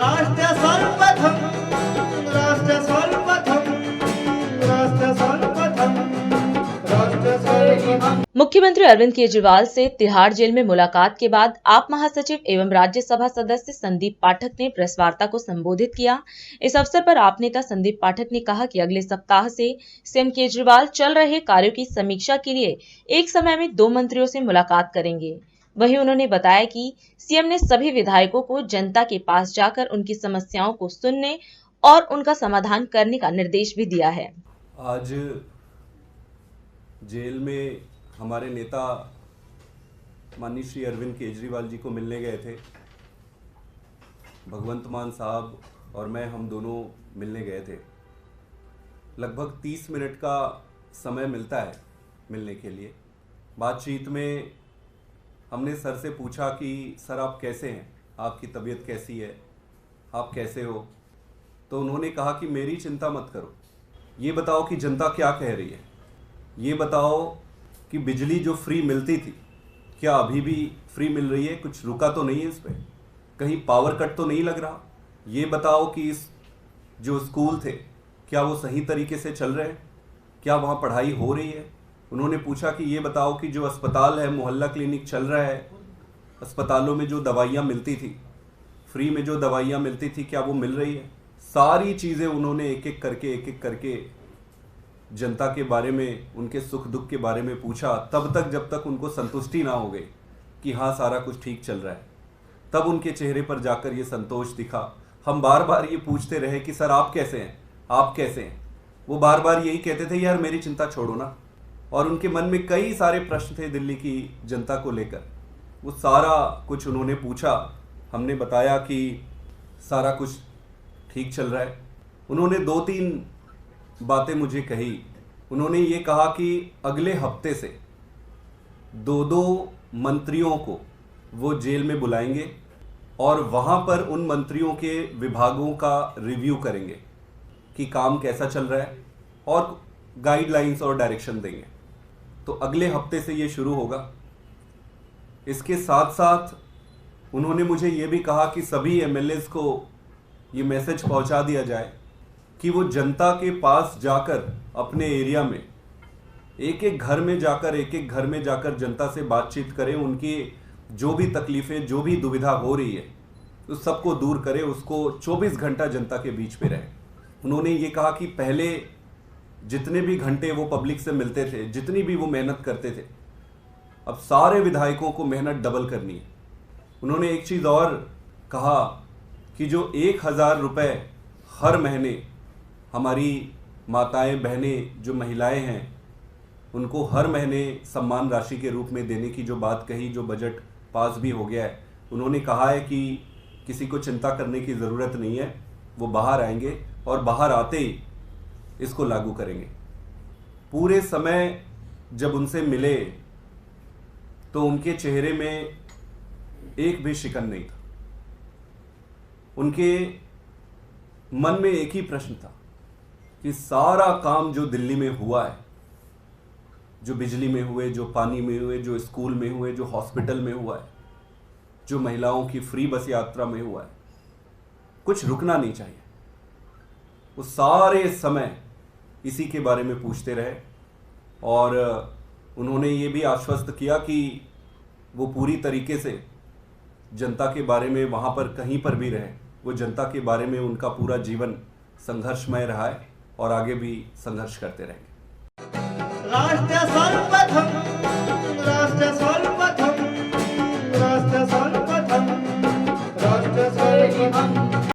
राष्ट्र सर्वप्रथम राष्ट्र सर्वप्रथम राष्ट्र सर्वप्रथम राष्ट्र सर्वप्रथम। मुख्यमंत्री अरविंद केजरीवाल से तिहाड़ जेल में मुलाकात के बाद आप महासचिव एवं राज्यसभा सदस्य संदीप पाठक ने प्रेस वार्ता को संबोधित किया। इस अवसर पर आप नेता संदीप पाठक ने कहा कि अगले सप्ताह से सीएम केजरीवाल चल रहे कार्यों की समीक्षा के लिए एक समय में 2 मंत्रियों से मुलाकात करेंगे। वहीं उन्होंने बताया कि सीएम ने सभी विधायकों को जनता के पास जाकर उनकी समस्याओं को सुनने और उनका समाधान करने का निर्देश भी दिया है। आज जेल में हमारे नेता माननीय श्री अरविंद केजरीवाल जी को मिलने गए थे। भगवंत मान साहब और मैं, हम दोनों मिलने गए थे। लगभग 30 मिनट का समय मिलता है मिलने के लिए। बातचीत में हमने सर से पूछा कि सर आप कैसे हैं, आपकी तबीयत कैसी है, आप कैसे हो। तो उन्होंने कहा कि मेरी चिंता मत करो, ये बताओ कि जनता क्या कह रही है, ये बताओ कि बिजली जो फ्री मिलती थी क्या अभी भी फ्री मिल रही है, कुछ रुका तो नहीं है इस पर, कहीं पावर कट तो नहीं लग रहा। ये बताओ कि इस जो स्कूल थे क्या वो सही तरीके से चल रहे हैं, क्या वहाँ पढ़ाई हो रही है। उन्होंने पूछा कि ये बताओ कि जो अस्पताल है, मोहल्ला क्लिनिक चल रहा है, अस्पतालों में जो दवाइयाँ मिलती थी, फ्री में जो दवाइयाँ मिलती थी, क्या वो मिल रही है। सारी चीज़ें उन्होंने एक एक करके जनता के बारे में, उनके सुख दुख के बारे में पूछा। तब तक जब तक उनको संतुष्टि ना हो गई कि हाँ सारा कुछ ठीक चल रहा है, तब उनके चेहरे पर जाकर ये संतोष दिखा। हम बार बार ये पूछते रहे कि सर आप कैसे हैं, आप कैसे हैं। वो बार बार यही कहते थे यार मेरी चिंता छोड़ो ना। और उनके मन में कई सारे प्रश्न थे दिल्ली की जनता को लेकर। वो सारा कुछ उन्होंने पूछा, हमने बताया कि सारा कुछ ठीक चल रहा है। उन्होंने 2-3 बातें मुझे कही। उन्होंने ये कहा कि अगले हफ्ते से 2-2 मंत्रियों को वो जेल में बुलाएंगे और वहाँ पर उन मंत्रियों के विभागों का रिव्यू करेंगे कि काम कैसा चल रहा है और गाइडलाइंस और डायरेक्शन देंगे। तो अगले हफ्ते से ये शुरू होगा। इसके साथ साथ उन्होंने मुझे ये भी कहा कि सभी एमएलएज को ये मैसेज पहुंचा दिया जाए कि वो जनता के पास जाकर अपने एरिया में एक एक घर में जाकर जनता से बातचीत करें, उनकी जो भी तकलीफ़ें, जो भी दुविधा हो रही है उस सबको दूर करें, उसको 24 घंटा जनता के बीच में रहे। उन्होंने ये कहा कि पहले जितने भी घंटे वो पब्लिक से मिलते थे, जितनी भी वो मेहनत करते थे, अब सारे विधायकों को मेहनत डबल करनी है। उन्होंने एक चीज़ और कहा कि जो 1000 रुपये हर महीने हमारी माताएं, बहनें, जो महिलाएं हैं, उनको हर महीने सम्मान राशि के रूप में देने की जो बात कही, जो बजट पास भी हो गया है, उन्होंने कहा है कि किसी को चिंता करने की ज़रूरत नहीं है, वो बाहर आएंगे और बाहर आते ही इसको लागू करेंगे। पूरे समय जब उनसे मिले तो उनके चेहरे में एक भी शिकन नहीं था। उनके मन में एक ही प्रश्न था कि सारा काम जो दिल्ली में हुआ है, जो बिजली में हुए, जो पानी में हुए, जो स्कूल में हुए, जो हॉस्पिटल में हुआ है, जो महिलाओं की फ्री बस यात्रा में हुआ है, कुछ रुकना नहीं चाहिए। वो सारे समय इसी के बारे में पूछते रहे और उन्होंने ये भी आश्वस्त किया कि वो पूरी तरीके से जनता के बारे में, वहाँ पर कहीं पर भी रहे, वो जनता के बारे में उनका पूरा जीवन संघर्षमय रहा है और आगे भी संघर्ष करते रहेंगे। राष्ट्र